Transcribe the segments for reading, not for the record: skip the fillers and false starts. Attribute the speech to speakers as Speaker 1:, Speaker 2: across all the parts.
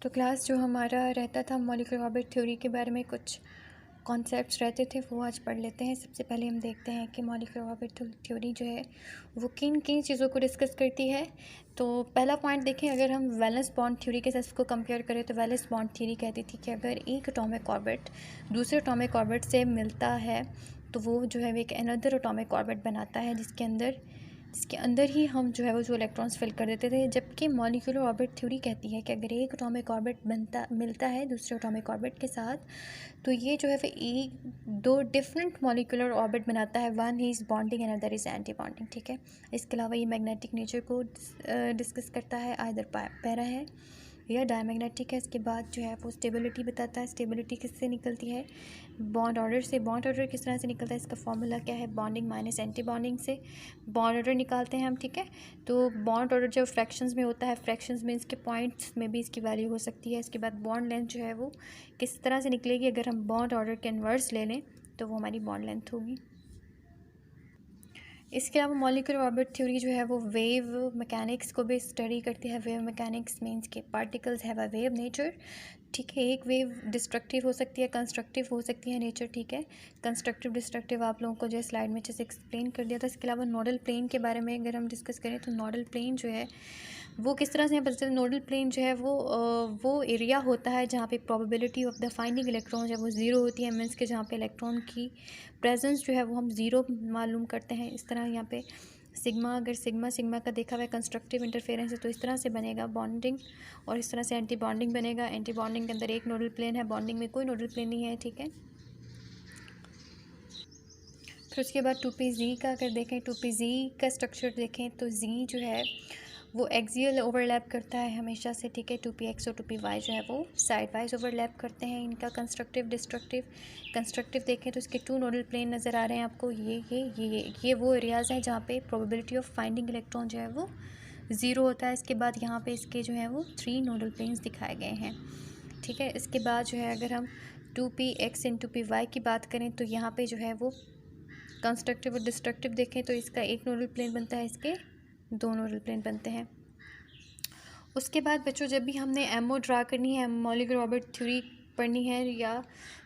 Speaker 1: तो क्लास जो हमारा रहता था मॉलिक्यूलर ऑर्बिट थ्योरी के बारे में कुछ कॉन्सेप्ट्स रहते थे वो आज पढ़ लेते हैं। सबसे पहले हम देखते हैं कि मॉलिक्यूलर ऑर्बिट थ्योरी जो है वो किन किन चीज़ों को डिस्कस करती है। तो पहला पॉइंट देखें, अगर हम वैलेंस बॉन्ड थ्योरी के साथ इसको कंपेयर करें तो वैलेंस बॉन्ड थ्योरी कहती थी कि अगर एक एटॉमिक ऑर्बिट दूसरे एटॉमिक ऑर्बिट से मिलता है तो वो जो है एक अनदर एटॉमिक ऑर्बिट बनाता है जिसके अंदर ही हम जो है वो जो इलेक्ट्रॉन्स फिल कर देते थे। जबकि मॉलिक्यूलर ऑर्बिट थ्योरी कहती है कि अगर एक एटॉमिक ऑर्बिट मिलता है दूसरे एटॉमिक ऑर्बिट के साथ तो ये जो है वो दो डिफरेंट मॉलिक्यूलर ऑर्बिट बनाता है। One is bonding and other is anti bonding. ठीक है, इसके अलावा ये मैग्नेटिक नेचर को डिस्कस करता है, आइदर पैरा है या डायमैग्नेटिक है। इसके बाद जो है वो स्टेबिलिटी बताता है, स्टेबिलिटी किससे निकलती है, बॉन्ड ऑर्डर से। बॉन्ड ऑर्डर किस तरह से निकलता है, इसका फॉर्मूला क्या है, बॉन्डिंग माइनस एंटी बॉन्डिंग से बॉन्ड ऑर्डर निकालते हैं हम। ठीक है, तो बॉन्ड ऑर्डर जब फ्रैक्शंस में होता है, फ्रैक्शंस में इसके पॉइंट्स में भी इसकी वैल्यू हो सकती है। इसके बाद बॉन्ड लेंथ जो है वो किस तरह से निकलेगी, अगर हम बॉन्ड ऑर्डर के इन्वर्स ले लें तो वो हमारी बॉन्ड लेंथ होगी। इसके अलावा मॉलिक्यूलर ऑर्बिट थ्योरी जो है वो वेव मैकेनिक्स को भी स्टडी करती है। वेव मैकेनिक्स मींस के particles have a wave nature. ठीक है, एक वेव डिस्ट्रक्टिव हो सकती है, कंस्ट्रक्टिव हो सकती है नेचर। ठीक है, कंस्ट्रक्टिव डिस्ट्रक्टिव आप लोगों को जो स्लाइड में अच्छे से एक्सप्लेन कर दिया था। इसके अलावा नोडल प्लेन के बारे में अगर हम डिस्कस करें तो नोडल प्लेन जो है वो किस तरह से यहाँ पर नोडल प्लेन जो है वो एरिया होता है जहाँ पे probability of the finding electron है वो ज़ीरो होती है। मीन्स के जहाँ पे इलेक्ट्रॉन की प्रेजेंस जो है वो हम ज़ीरो मालूम करते हैं। इस तरह यहाँ पे सिग्मा, अगर सिग्मा का देखा हुआ है कंस्ट्रक्टिव इंटरफेरेंस है तो इस तरह से बनेगा बॉन्डिंग, और इस तरह से एंटी बॉन्डिंग बनेगा। एंटी बॉन्डिंग के अंदर एक नोडल प्लेन है, बॉन्डिंग में कोई नोडल प्लेन नहीं है। ठीक है, फिर उसके बाद 2p-Z का अगर देखें, 2p-Z का स्ट्रक्चर देखें तो Z जो है वो एक्सियल ओवरलैप करता है हमेशा से। ठीक है, 2px और 2py जो है वो साइड वाइज ओवरलैप करते हैं। इनका कंस्ट्रक्टिव कंस्ट्रक्टिव देखें तो इसके टू नोडल प्लेन नज़र आ रहे हैं आपको। ये वो एरियाज़ हैं जहाँ पे प्रोबेबिलिटी ऑफ फाइंडिंग इलेक्ट्रॉन जो है वो ज़ीरो होता है। इसके बाद यहाँ पे इसके जो है वो 3 नोडल प्लेन्स दिखाए गए हैं। ठीक है, इसके बाद जो है अगर हम 2px इन 2py की बात करें तो यहाँ पे जो है वो कंस्ट्रक्टिव और डिस्ट्रक्टिव देखें तो इसका एक नोडल प्लेन बनता है, इसके 2 नोडल प्लेन बनते हैं। उसके बाद बच्चों जब भी हमने एमओ ड्रा करनी है, मॉलिक्यूलर ऑर्बिट थ्योरी पढ़नी है या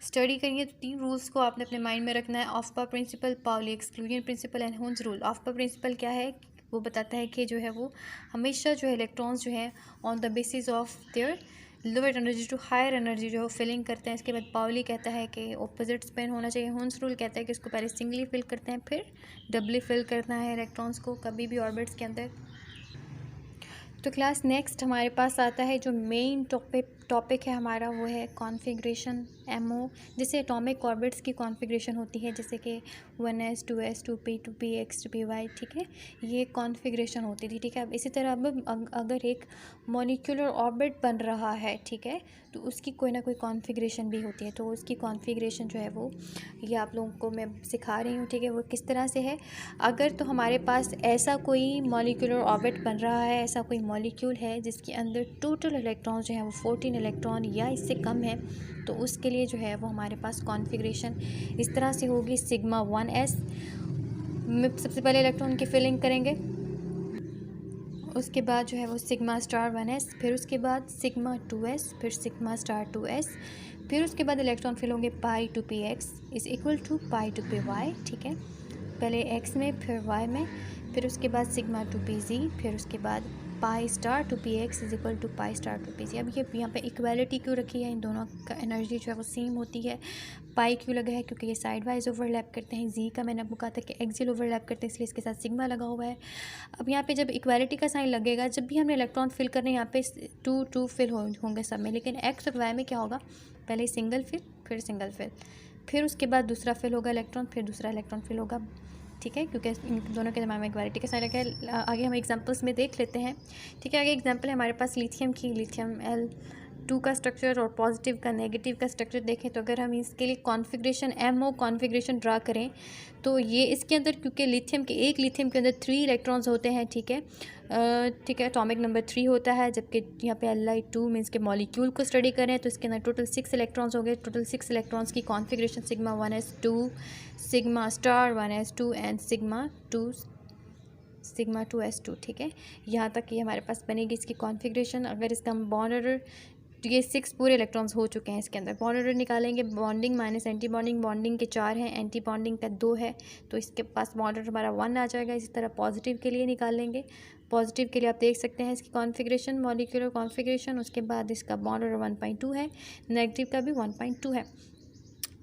Speaker 1: स्टडी करनी है तो 3 रूल्स को आपने अपने माइंड में रखना है। Aufbau principle, Pauli exclusion principle and Hund's rule. Aufbau principle क्या है, वो बताता है कि जो है वो हमेशा जो है इलेक्ट्रॉन्स जो है on the basis of their lower energy to higher energy जो है फिलिंग करते हैं। इसके बाद पाउली कहता है कि ऑपोजिट स्पिन होना चाहिए। होन्स रूल कहता है कि इसको पहले सिंगली फिल करते हैं फिर डबली फिल करना है इलेक्ट्रॉन्स को कभी भी ऑर्बिट्स के अंदर। तो क्लास नेक्स्ट हमारे पास आता है जो मेन टॉपिक है हमारा, वो है कॉन्फ़िगरेशन एमओ। जैसे एटॉमिक ऑर्बिट्स की कॉन्फ़िगरेशन होती है जैसे कि 1s 2s 2p 2px 2py। ठीक है, ये कॉन्फ़िगरेशन होती थी। ठीक है, अब इसी तरह अब अगर एक मॉलिक्यूलर ऑर्बिट बन रहा है, ठीक है, तो उसकी कोई ना कोई कॉन्फ़िगरेशन भी होती है। तो उसकी कॉन्फ़िगरेशन जो है वो ये आप लोगों को मैं सिखा रही हूँ। ठीक है, वो किस तरह से है। अगर तो हमारे पास ऐसा कोई मॉलिक्यूलर ऑर्बिट बन रहा है, ऐसा कोई मॉलिक्यूल है जिसके अंदर टोटल इलेक्ट्रॉन्स जो हैं वो 14 इलेक्ट्रॉन या इससे कम है, तो उसके लिए जो है वो हमारे पास कॉन्फ़िगरेशन इस तरह से होगी। सिग्मा 1s में सबसे पहले इलेक्ट्रॉन की फिलिंग करेंगे, उसके बाद जो है वो सिग्मा स्टार 1s, फिर उसके बाद सिग्मा 2s, फिर सिग्मा स्टार 2s, फिर उसके बाद इलेक्ट्रॉन फिल होंगे pi 2px is equal to pi 2py। ठीक है, पहले x में फिर y में, फिर उसके बाद सिग्मा 2pz, फिर उसके बाद pi star 2px is equal to pi star 2pz। अब ये यहाँ पे इक्वालिटी क्यों रखी है, इन दोनों का एनर्जी जो है वो सेम होती है। पाई क्यों लगा है, क्योंकि ये साइड वाइज ओवरलैप करते हैं। जी का मैंने आपको कहा था कि एक्सियल ओवरलैप करते हैं, इसलिए इसके साथ सिग्मा लगा हुआ है। अब यहाँ पे जब इक्वालिटी का साइन लगेगा, जब भी हमने इलेक्ट्रॉन फिल करने यहाँ पे 2 फिल होंगे सब में, लेकिन एक्स और वाई में क्या होगा, पहले सिंगल फिल फिर उसके बाद दूसरा फिल होगा इलेक्ट्रॉन, फिर दूसरा इलेक्ट्रॉन फिल होगा। ठीक है, क्योंकि इन दोनों के दरम्यान में इक्वालिटी का साइन रखा है। आगे हम एग्जांपल्स में देख लेते हैं। ठीक है, आगे एग्जांपल है हमारे पास लिथियम की। लिथियम L2 का स्ट्रक्चर और पॉजिटिव का नेगेटिव का स्ट्रक्चर देखें तो अगर हम इसके लिए कॉन्फ़िगरेशन एमओ कॉन्फ़िगरेशन ड्रा करें तो ये इसके अंदर, क्योंकि लिथियम के अंदर 3 इलेक्ट्रॉन्स होते हैं। ठीक है, ठीक है, एटॉमिक नंबर 3 होता है, जबकि यहाँ पे Li2 मीन्स के मॉलिक्यूल को स्टडी करें तो इसके अंदर टोटल 6 इलेक्ट्रॉन्स हो गए। टोटल 6 इलेक्ट्रॉन्स की configuration sigma 1s2, sigma star 1s2 and sigma 2s2। ठीक है, यहाँ तक ये हमारे पास बनेगी इसकी कॉन्फ़िगरेशन। अगर इसका हम बॉन्ड ऑर्डर तो ये 6 पूरे इलेक्ट्रॉन्स हो चुके हैं इसके अंदर। बॉन्ड ऑर्डर निकालेंगे, bonding minus anti bonding, bonding के 4 हैं, एंटी बॉन्डिंग का 2 है, तो इसके पास बॉन्ड ऑर्डर हमारा 1 आ जाएगा। इसी तरह पॉजिटिव के लिए निकाल लेंगे। पॉजिटिव के लिए आप देख सकते हैं इसकी कॉन्फ़िगरेशन, मॉलिक्यूलर कॉन्फ़िगरेशन, उसके बाद इसका बॉन्ड ऑर्डर 1.2 है, नेगेटिव का भी 1.2 है।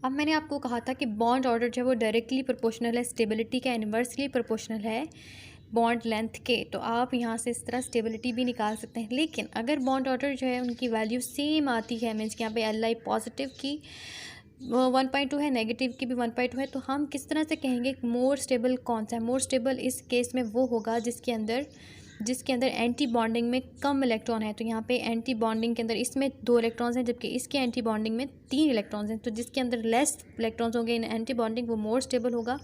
Speaker 1: अब मैंने आपको कहा था कि बॉन्ड ऑर्डर जो है वो डायरेक्टली प्रोपोर्शनल है स्टेबिलिटी का, इन्वर्सली प्रोपोर्शनल है बॉन्ड लेंथ के। तो आप यहाँ से इस तरह स्टेबिलिटी भी निकाल सकते हैं। लेकिन अगर बॉन्ड ऑर्डर जो है उनकी वैल्यू सेम आती है, मीन्स कि यहाँ पे Li पॉजिटिव की 1.2 है, नेगेटिव की भी 1.2 है, तो हम किस तरह से कहेंगे मोर स्टेबल कौन सा है? मोर स्टेबल इस केस में वो होगा जिसके अंदर एंटी बॉन्डिंग में कम इलेक्ट्रॉन है। तो यहाँ पे एंटी बॉन्डिंग के अंदर इसमें 2 इलेक्ट्रॉन्स हैं, जबकि इसके एंटी बॉन्डिंग में 3 इलेक्ट्रॉन्स हैं। तो जिसके अंदर लेस इलेक्ट्रॉन्स होंगे इन एंटी बॉन्डिंग, वो मोर स्टेबल होगा।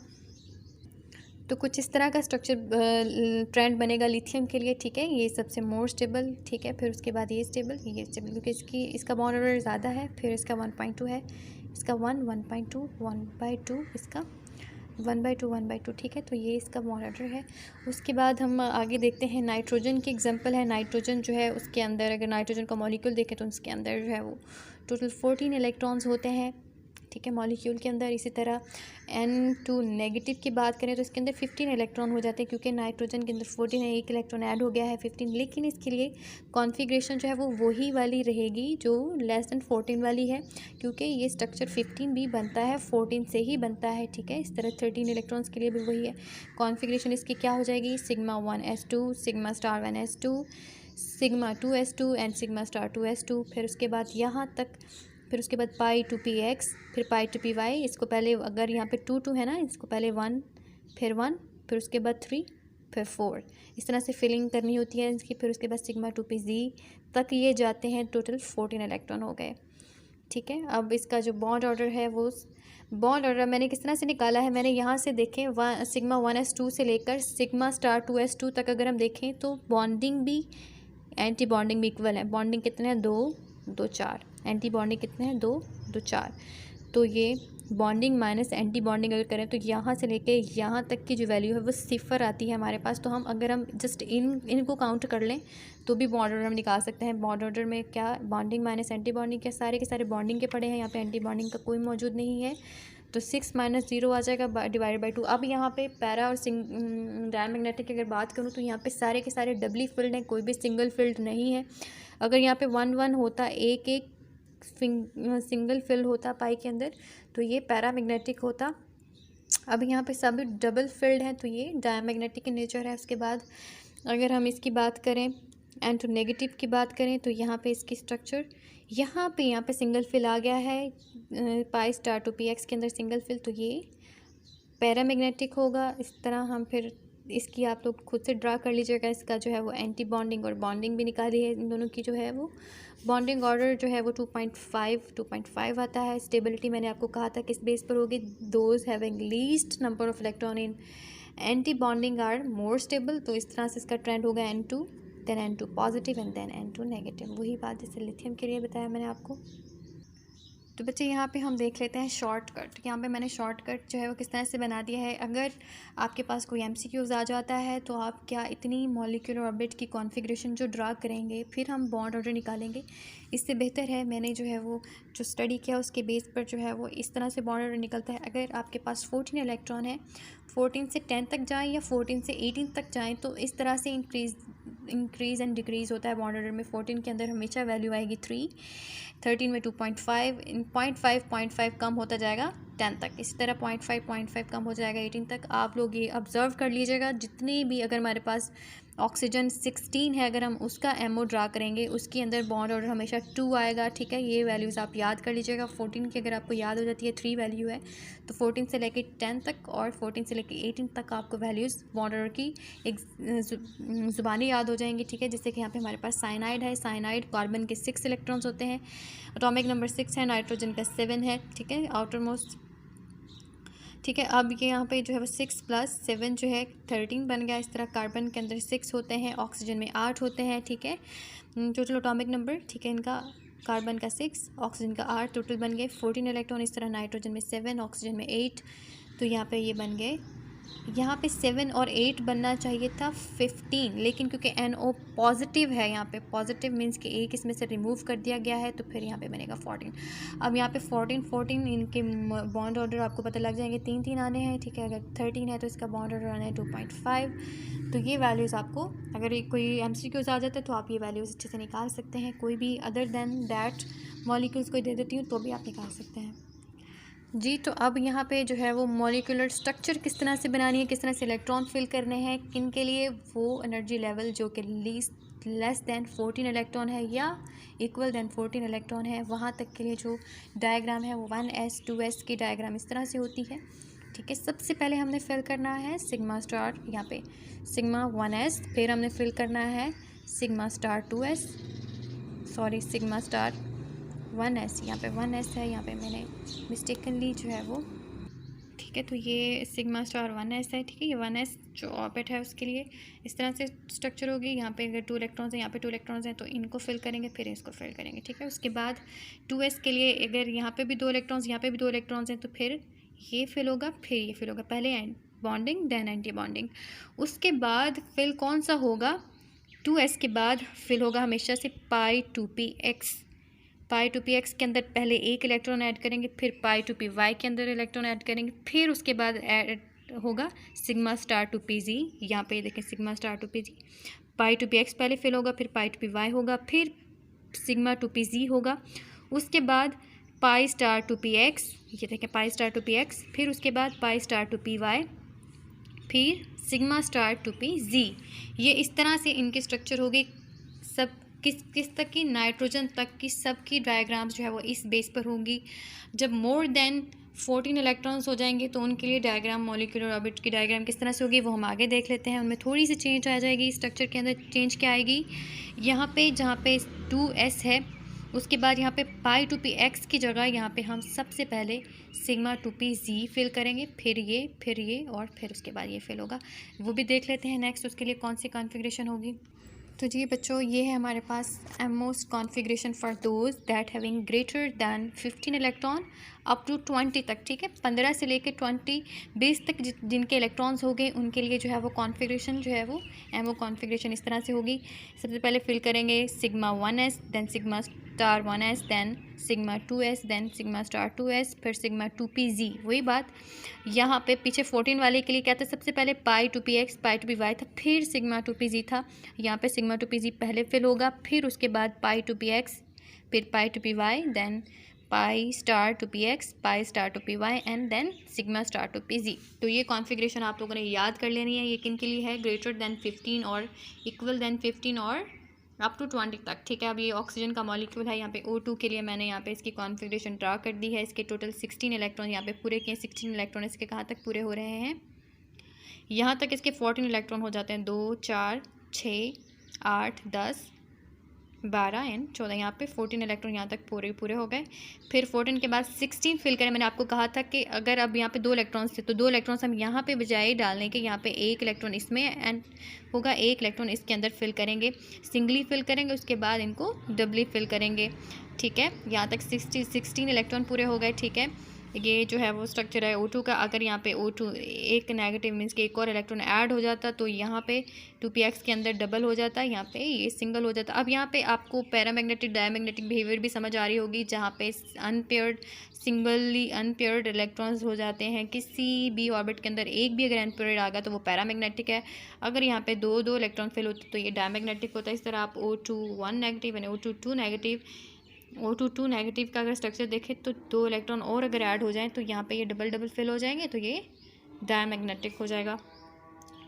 Speaker 1: तो कुछ इस तरह का स्ट्रक्चर ट्रेंड बनेगा लिथियम के लिए, ठीक है। ये सबसे मोर स्टेबल, ठीक है। फिर उसके बाद ये स्टेबल, क्योंकि इसका बॉन्ड ऑर्डर ज़्यादा है। फिर इसका 1.2 है, इसका 1.2, 1/2, इसका 1/2, 1/2, ठीक है। तो ये इसका बॉन्ड ऑर्डर है। उसके बाद हम आगे देखते हैं नाइट्रोजन की एग्जांपल है। नाइट्रोजन जो है उसके अंदर अगर नाइट्रोजन का मॉलिक्यूल देखें तो उसके अंदर जो है वो टोटल 14 इलेक्ट्रॉन्स होते हैं, ठीक है, मॉलिक्यूल के अंदर। इसी तरह N2 नेगेटिव की बात करें तो इसके अंदर 15 इलेक्ट्रॉन हो जाते हैं, क्योंकि नाइट्रोजन के अंदर 14 है, 1 इलेक्ट्रॉन ऐड हो गया है 15। लेकिन इसके लिए कॉन्फ़िगरेशन जो है वो वही वाली रहेगी जो लेस दैन 14 वाली है, क्योंकि ये स्ट्रक्चर 15 भी बनता है 14 से ही बनता है, ठीक है। इस तरह 13 इलेक्ट्रॉन्स के लिए भी वही है। कॉन्फ़िगरेशन इसकी क्या हो जाएगी? Sigma 1s2, sigma star 1s2, sigma 2s2 and sigma star 2s2। फिर उसके बाद यहाँ तक, फिर उसके बाद पाई 2px, फिर पाई 2py। इसको पहले अगर यहाँ पे 2 है ना, इसको पहले 1, फिर उसके बाद 3, फिर 4, इस तरह से फिलिंग करनी होती है इसकी। फिर उसके बाद सिग्मा 2pz तक ये जाते हैं, टोटल 14 इलेक्ट्रॉन हो गए, ठीक है। अब इसका जो बॉन्ड ऑर्डर है वो बॉन्ड ऑर्डर मैंने किस तरह से निकाला है, मैंने यहाँ से देखें सिग्मा 1s2 से लेकर सिग्मा स्टार 2s2 तक अगर हम देखें तो बॉन्डिंग भी एंटी बॉन्डिंग भी इक्वल है। बॉन्डिंग कितने हैं? 2, 2, 4। एंटी बॉन्डिंग कितने हैं? 2, 2, 4। तो ये बॉन्डिंग माइनस एंटी बॉन्डिंग अगर करें तो यहाँ से लेके यहाँ तक की जो वैल्यू है वो सिफर आती है हमारे पास। तो हम अगर हम जस्ट इनको काउंट कर लें तो भी बॉन्ड ऑर्डर हम निकाल सकते हैं। बॉन्ड ऑर्डर में क्या बॉन्डिंग माइनस एंटी बॉन्डिंग, क्या सारे के सारे बॉन्डिंग के पड़े हैं, यहाँ पे एंटी बॉन्डिंग का कोई मौजूद नहीं है। तो 6 - 0 आ जाएगा डिवाइडेड बाई 2। अब यहाँ पे पैरा और डायमैग्नेटिक की अगर बात करूँ तो यहाँ पे सारे के सारे डबली फिल्ड हैं, कोई भी सिंगल फिल्ड नहीं है। अगर यहाँ पे 1-1 होता, एक सिंगल फिल होता पाई के अंदर, तो ये पैरामैग्नेटिक होता। अब यहाँ पे सभी डबल फिल्ड हैं, तो ये डायमैग्नेटिक in नेचर है। उसके बाद अगर हम इसकी बात करें एंड नेगेटिव की बात करें तो यहाँ पे इसकी स्ट्रक्चर यहाँ पे सिंगल फिल आ गया है पाई स्टार 2px के अंदर सिंगल फिल, तो ये पैरामैग्नेटिक होगा। इस तरह हम फिर इसकी आप लोग खुद से ड्रा कर लीजिएगा। इसका जो है वो एंटी बॉन्डिंग और बॉन्डिंग भी निकाली है इन दोनों की, जो है वो बॉन्डिंग ऑर्डर जो है वो 2.5 आता है। स्टेबिलिटी मैंने आपको कहा था किस बेस पर होगी? Those having least number of electron in anti bonding are more stable. तो इस तरह से इसका ट्रेंड होगा N2, then N2 positive and then N2 negative. वही बात जैसे लिथियम के लिए बताया मैंने आपको। तो बच्चे यहाँ पे हम देख लेते हैं शॉर्टकट। यहाँ पे मैंने शॉर्टकट जो है वो किस तरह से बना दिया है। अगर आपके पास कोई MCQs आ जाता है तो आप क्या इतनी मॉलिक्यूलर ऑर्बिट की कॉन्फ़िगरेशन जो ड्रा करेंगे, फिर हम बॉन्ड ऑर्डर निकालेंगे, इससे बेहतर है मैंने जो है वो जो स्टडी किया उसके बेस पर जो है वो इस तरह से बॉन्ड ऑर्डर निकलता है। अगर आपके पास 14 इलेक्ट्रॉन है, 14 से 10 तक जाएँ या 14 से 18 तक जाएँ, तो इस तरह से इंक्रीज़ एंड डिक्रीज़ होता है बॉन्ड ऑर्डर में। 14 के अंदर हमेशा वैल्यू आएगी 3, 13 में 2.5, इन 0.5 कम होता जाएगा 10 तक। इसी तरह 0.5 कम हो जाएगा 18 तक। आप लोग ये ऑब्ज़र्व कर लीजिएगा। जितनी भी अगर हमारे पास ऑक्सीजन 16 है, अगर हम उसका एमओ ड्रा करेंगे उसके अंदर बॉन्ड ऑर्डर हमेशा 2 आएगा, ठीक है। ये वैल्यूज़ आप याद कर लीजिएगा। 14 की अगर आपको याद हो जाती है 3 वैल्यू है, तो 14 से लेके 10 तक और 14 से लेके 18 तक आपको वैल्यूज़ बॉन्ड ऑर्डर की एक ज़ुबानी याद हो जाएंगी, ठीक है। जैसे कि यहाँ पे हमारे पास साइनाइड है। साइनाइड कार्बन के 6 इलेक्ट्रॉन्स होते हैं, एटॉमिक नंबर 6 है, नाइट्रोजन का 7 है, ठीक है, आउटर मोस्ट, ठीक है। अब ये यहाँ पे जो है वो 6 + 7 जो है 13 बन गया। इस तरह कार्बन के अंदर 6 होते हैं, ऑक्सीजन में 8 होते हैं, ठीक है। टोटल एटॉमिक नंबर, ठीक है, इनका कार्बन का 6, ऑक्सीजन का 8, टोटल बन गए 14 इलेक्ट्रॉन। इस तरह नाइट्रोजन में 7, ऑक्सीजन में 8, तो यहाँ पे ये बन गए यहाँ पे 7 और 8 बनना चाहिए था 15, लेकिन क्योंकि NO पॉजिटिव है, यहाँ पे पॉजिटिव मीन्स कि एक इसमें से रिमूव कर दिया गया है, तो फिर यहाँ पे बनेगा 14। अब यहाँ पे 14 इनके बॉन्ड ऑर्डर आपको पता लग जाएंगे, 3 आने हैं, ठीक है। अगर 13 है तो इसका बॉन्ड ऑर्डर आना है 2.5। तो ये वैल्यूज़ आपको, अगर कोई MCQs आ जाता है तो आप ये वैल्यूज़ अच्छे से निकाल सकते हैं। कोई भी अदर देन दैट मॉलिक्यूल्स को दे देती हूँ तो भी आप निकाल सकते हैं जी। तो अब यहाँ पे जो है वो मॉलिक्यूलर स्ट्रक्चर किस तरह से बनानी है, किस तरह से इलेक्ट्रॉन फिल करने हैं, किन के लिए, वो एनर्जी लेवल जो कि लेस दैन 14 इलेक्ट्रॉन है या इक्वल दैन 14 इलेक्ट्रॉन है, वहाँ तक के लिए जो डायग्राम है वो 1s 2s की डायग्राम इस तरह से होती है, ठीक है। सबसे पहले हमने फिल करना है सिग्मा स्टार, यहाँ पे सिग्मा 1s, फिर हमने फिल करना है sigma star 2s, sorry sigma star 1s, यहाँ पे 1s है, यहाँ पे मैंने मिस्टेकनली जो है वो, ठीक है। तो ये सिग्मा स्टार 1s है, ठीक है। ये 1s जो ऑर्बिट है उसके लिए इस तरह से स्ट्रक्चर होगी। यहाँ पे अगर 2 इलेक्ट्रॉन्स हैं, यहाँ पे 2 इलेक्ट्रॉन्स हैं, तो इनको फिल करेंगे, फिर इसको फिल करेंगे, ठीक है। उसके बाद 2s के लिए अगर यहाँ पे भी 2 इलेक्ट्रॉन्स, यहाँ पे भी 2 इलेक्ट्रॉन्स हैं, तो फिर ये फिल होगा, फिर ये फिल होगा। पहले and bonding then anti bonding. उसके बाद फिल कौन सा होगा, 2s के बाद फिल होगा हमेशा से पाई 2px। पाई 2px के अंदर पहले एक इलेक्ट्रॉन ऐड करेंगे, फिर पाई 2py के अंदर इलेक्ट्रॉन ऐड करेंगे, फिर उसके बाद ऐड होगा सिग्मा स्टार 2pz। यहाँ पे देखें सिग्मा स्टार 2pz, पाई 2px पहले फिल होगा, फिर पाई 2py होगा, फिर सिग्मा 2pz होगा। उसके बाद पाई स्टार 2px, ये देखें पाई स्टार 2px, फिर उसके बाद पाई स्टार 2py, फिर सिग्मा स्टार 2pz। ये इस तरह से इनके स्ट्रक्चर होगी। सब किस तक की, नाइट्रोजन तक की सब की डायग्राम्स जो है वो इस बेस पर होंगी। जब मोर देन 14 इलेक्ट्रॉन्स हो जाएंगे तो उनके लिए डायग्राम, मॉलिक्यूलर ऑर्बिट की डायग्राम किस तरह से होगी वो हम आगे देख लेते हैं। उनमें थोड़ी सी चेंज आ जाएगी, स्ट्रक्चर के अंदर चेंज क्या आएगी, यहाँ पे जहाँ पे 2s है, उसके बाद यहाँ पे पाई 2px की जगह यहाँ पे हम सबसे पहले सिग्मा 2pz फिल करेंगे, फिर ये और फिर उसके बाद ये फिल होगा। वो भी देख लेते हैं नेक्स्ट उसके लिए कौन सी कॉन्फ़िगरेशन होगी। तो जी बच्चों, ये है हमारे पास most configuration for those that having greater than 15 electron up to 20 तक, ठीक है। 15 से लेकर 20 तक जिनके इलेक्ट्रॉन्स हो गए उनके लिए जो है वो कॉन्फ़िगरेशन जो है वो एमओ कॉन्फ़िगरेशन इस तरह से होगी। सबसे पहले फिल करेंगे sigma 1s, then sigma star 1s, then sigma 2s, then sigma star 2s, फिर सिग्मा 2pz। वही बात यहाँ पे पीछे 14 वाले के लिए क्या था, सबसे पहले पाई 2px, पाई 2py था, फिर सिग्मा 2pz था। यहाँ पे सिग्मा 2pz पहले फिल होगा, फिर उसके बाद पाई 2px, फिर pi 2py, then pi star 2px, pi star 2py and then sigma star 2pz। तो ये कॉन्फ़िगरेशन आप लोगों ने याद कर लेनी है। ये किन के लिए है, ग्रेटर दैन 15 और इक्वल दैन 15 और अप टू 20 तक, ठीक है। अब ये ऑक्सीजन का मॉलिक्यूल है, यहाँ पे O2 के लिए मैंने यहाँ पे इसकी कॉन्फ़िगरेशन ड्रा कर दी है। इसके टोटल 16 इलेक्ट्रॉन यहाँ पे पूरे किए, 16 इलेक्ट्रॉन इसके कहाँ तक पूरे हो रहे हैं, यहाँ तक इसके 14 इलेक्ट्रॉन हो जाते हैं, 2 4 6 8 10 12 एंड 14, यहाँ पे 14 इलेक्ट्रॉन यहाँ तक पूरे हो गए। फिर 14 के बाद 16 फिल करें। मैंने आपको कहा था कि अगर अब यहाँ पे 2 इलेक्ट्रॉन्स थे तो 2 इलेक्ट्रॉन्स हम यहाँ पे बजाय डालने के यहाँ पे 1 इलेक्ट्रॉन इसमें एंड होगा, 1 इलेक्ट्रॉन इसके अंदर फिल करेंगे, सिंगली फिल करेंगे, उसके बाद इनको डबली फिल करेंगे, ठीक है। यहाँ तक 16 इलेक्ट्रॉन पूरे हो गए, ठीक है। ये जो है वो स्ट्रक्चर है O2 का। अगर यहाँ पे O2 एक नेगेटिव मीन्स कि एक और इलेक्ट्रॉन ऐड हो जाता तो यहाँ पे 2px के अंदर डबल हो जाता, यहाँ पे ये सिंगल हो जाता। अब यहाँ पे आपको पैरामैग्नेटिक डायमैग्नेटिक बिहेवियर भी समझ आ रही होगी, जहाँ पे अनपेयर्ड, सिंगली अनपेयर्ड इलेक्ट्रॉन्स हो जाते हैं। किसी भी ऑर्बिट के अंदर एक भी अगर अनपेयर्ड आ गया तो वो पैरामैग्नेटिक है। अगर यहाँ पे दो इलेक्ट्रॉन फिल होते तो ये डायमैग्नेटिक होता है। इस तरह आप O2 1 नेगेटिव यानी O2 2 नेगेटिव, O2 2 नेगेटिव का अगर स्ट्रक्चर देखें तो 2 इलेक्ट्रॉन और अगर ऐड हो जाएं तो यहाँ पे ये डबल फिल हो जाएंगे, तो ये डायमैग्नेटिक हो जाएगा।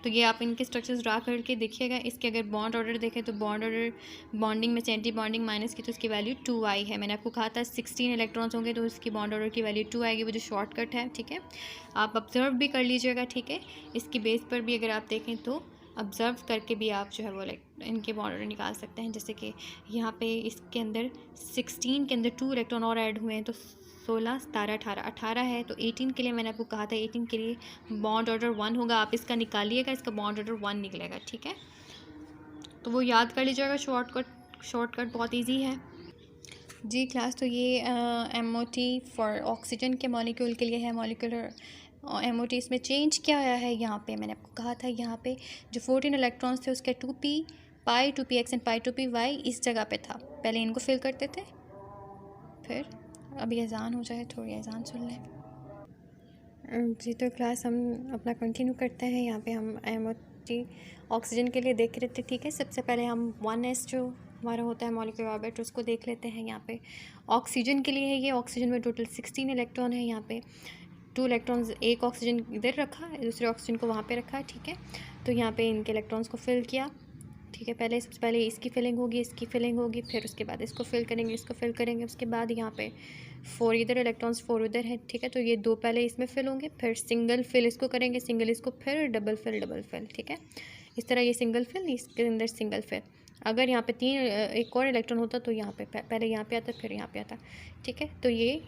Speaker 1: तो ये आप इनके स्ट्रक्चर्स ड्रा करके देखिएगा। इसके अगर बॉन्ड ऑर्डर देखें तो बॉन्ड ऑर्डर, बॉन्डिंग में से एंटी बॉन्डिंग माइनस की तो इसकी वैल्यू 2 है। मैंने आपको कहा था 16 इलेक्ट्रॉन्स होंगे तो इसकी बॉन्ड ऑर्डर की वैल्यू 2 आएगी, वो जो शॉर्टकट है, ठीक है। आप ऑब्जर्व भी कर लीजिएगा, ठीक है। इसकी बेस पर भी अगर आप देखें तो ऑब्ज़र्व करके भी आप जो है वो इनके बॉन्ड ऑर्डर निकाल सकते हैं। जैसे कि यहाँ पे इसके अंदर 16 के अंदर 2 इलेक्ट्रॉन और ऐड हुए हैं तो 16 17 18 है। तो 18 के लिए मैंने आपको कहा था 18 के लिए बॉन्ड ऑर्डर 1 होगा, आप इसका निकालिएगा, इसका बॉन्ड ऑर्डर 1 निकलेगा, ठीक है। तो वो याद कर लीजिएगा, शॉर्टकट बहुत ईजी है जी क्लास। तो ये MOT फॉर ऑक्सीजन के मॉलिक्यूल के लिए है, मॉलिक्यूलर और MOT इसमें चेंज क्या आया है यहाँ पे, मैंने आपको कहा था यहाँ पे जो 14 इलेक्ट्रॉन्स थे उसके 2p pi 2px and pi 2py इस जगह पे था। पहले इनको फिल करते थे, फिर अभी अजान हो जाए, थोड़ी अजान सुन लें जी। तो क्लास हम अपना कंटिन्यू करते हैं। यहाँ पे हम MOT ऑक्सीजन के लिए देख रहे थे, ठीक है। सबसे पहले हम 1s जो हमारा होता है मॉलिक्यूलर ऑर्बिट उसको देख लेते हैं। यहाँ पे ऑक्सीजन के लिए है ये, ऑक्सीजन में टोटल 16 इलेक्ट्रॉन है। यहाँ पे 2 इलेक्ट्रॉन्स, एक ऑक्सीजन इधर रखा है, दूसरे ऑक्सीजन को वहाँ पे रखा है, ठीक है। तो यहाँ पे इनके इलेक्ट्रॉन्स को फिल किया, ठीक है। पहले सबसे पहले इसकी फिलिंग होगी, इसकी फिलिंग होगी, फिर उसके बाद इसको फिल करेंगे, इसको फिल करेंगे। उसके बाद यहाँ पे 4 इधर इलेक्ट्रॉन्स 4 उधर है, ठीक है। तो ये 2 पहले इसमें फिल होंगे, फिर सिंगल फिल इसको करेंगे, सिंगल इसको, फिर डबल फिल, ठीक है। इस तरह ये सिंगल फिल, इसके अंदर सिंगल फिल। अगर यहाँ पे 3 एक और इलेक्ट्रॉन होता तो यहाँ पे पहले यहाँ पे आता, फिर यहाँ पे आता, ठीक है। तो ये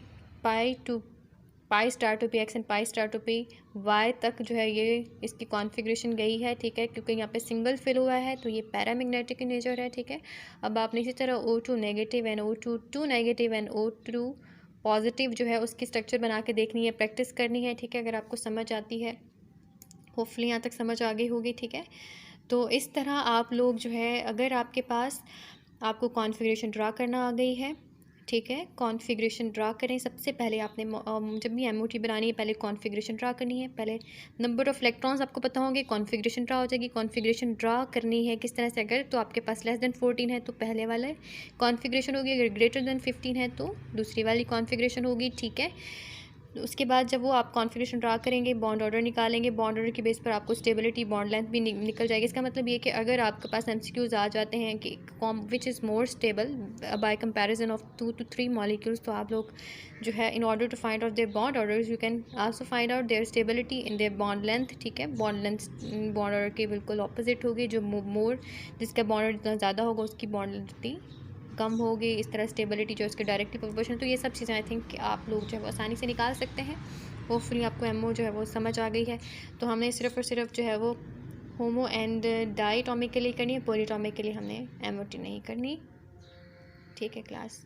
Speaker 1: pi star two p x and pi star two p y तक जो है ये इसकी कॉन्फ़िगरेशन गई है, ठीक है। क्योंकि यहाँ पे सिंगल फिल हुआ है तो ये पैरामैग्नेटिक इन नेचर है, ठीक है। अब आपने इसी तरह O2 negative and O2 negative and O2 positive जो है उसकी स्ट्रक्चर बना के देखनी है, प्रैक्टिस करनी है, ठीक है। अगर आपको समझ आती है, होपफुली यहाँ तक समझ आ गई होगी, ठीक है। तो इस तरह आप लोग जो है, अगर आपके पास आपको कॉन्फ़िगरेशन ड्रा करना आ गई है, ठीक है, कॉन्फ़िगरेशन ड्रा करें। सबसे पहले आपने जब भी MOT बनानी है पहले कॉन्फ़िगरेशन ड्रा करनी है। पहले नंबर ऑफ़ इलेक्ट्रॉन्स आपको पता होंगे, कॉन्फ़िगरेशन ड्रा हो जाएगी। कॉन्फ़िगरेशन ड्रा करनी है किस तरह से, अगर तो आपके पास लेस देन 14 है तो पहले वाला कॉन्फ़िगरेशन होगी, अगर ग्रेटर देन 15 है तो दूसरी वाली कॉन्फ़िगरेशन होगी, ठीक है। उसके बाद जब वो आप कॉन्फ़िगरेशन ड्रा करेंगे, बॉन्ड ऑर्डर निकालेंगे, बॉन्ड ऑर्डर के बेस पर आपको स्टेबिलिटी, बॉन्ड लेंथ भी निकल जाएगी। इसका मतलब ये कि अगर आपके पास MCQs आ जाते हैं कि which is more stable by comparison of 2 to 3 molecules, तो आप लोग जो है in order to find out their bond orders you can also find out their stability in their bond length, ठीक है। बॉन्ड लेंथ बॉन्ड ऑर्डर के बिल्कुल opposite होगी, जो मोर जिसका बॉन्ड ऑर्डर जितना ज़्यादा होगा उसकी बॉन्ड लेंथ कम होगी। इस तरह स्टेबिलिटी जो इसके डायरेक्टली प्रोपोर्शनल। तो ये सब चीज़ें आई थिंक कि आप लोग जो है वो आसानी से निकाल सकते हैं। होपफुली आपको MO जो है वो समझ आ गई है। तो हमने सिर्फ और सिर्फ जो है वो होमो एंड डाई एटॉमिक के लिए करनी है, पॉलीएटॉमिक के लिए हमने MOT नहीं करनी, ठीक है क्लास।